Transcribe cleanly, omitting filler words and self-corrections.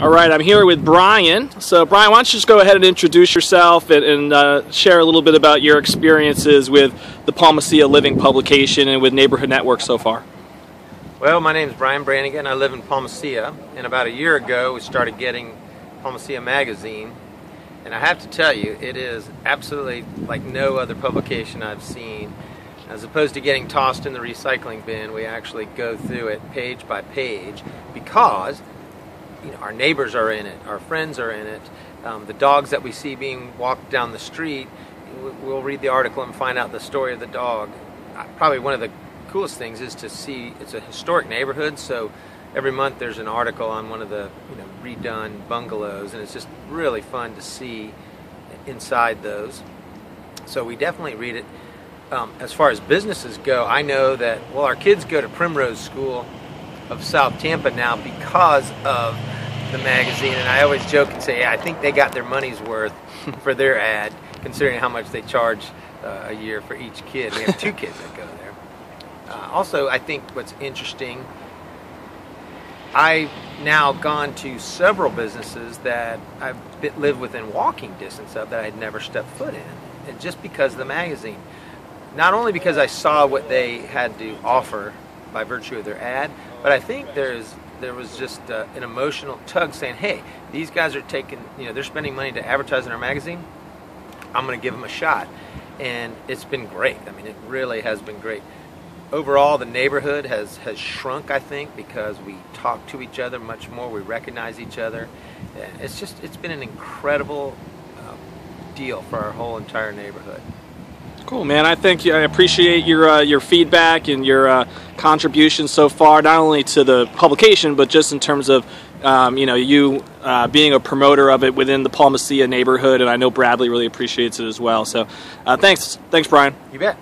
All right, I'm here with Brian. So, Brian, why don't you just go ahead and introduce yourself and share a little bit about your experiences with the Palmacia Living publication and with Neighborhood Network so far. Well, my name is Brian Brannigan. I live in Palmacia, and about a year ago we started getting Palmacia magazine, and I have to tell you, it is absolutely like no other publication I've seen. As opposed to getting tossed in the recycling bin, we actually go through it page by page because our neighbors are in it, our friends are in it, the dogs that we see being walked down the street, we'll read the article and find out the story of the dog. Probably one of the coolest things is to see, it's a historic neighborhood, so every month there's an article on one of the redone bungalows, and it's just really fun to see inside those. So we definitely read it. As far as businesses go, I know that, well, our kids go to Primrose School of South Tampa now because of the magazine, and I always joke and say, yeah, I think they got their money's worth for their ad, considering how much they charge a year for each kid. We have 2 kids that go there. Also, I think what's interesting, I've now gone to several businesses that I've lived within walking distance of that I'd never stepped foot in, and just because of the magazine. Not only because I saw what they had to offer by virtue of their ad, but I think there was just an emotional tug saying, hey, these guys are taking, they're spending money to advertise in our magazine. I'm going to give them a shot. And it's been great. I mean, it really has been great. Overall, the neighborhood has shrunk, I think, because we talk to each other much more. We recognize each other. It's been an incredible deal for our whole entire neighborhood. Cool, man. I appreciate your feedback and your contributions so far, not only to the publication, but just in terms of you being a promoter of it within the Palmacia neighborhood, and I know Bradley really appreciates it as well. So, thanks, Brian. You bet.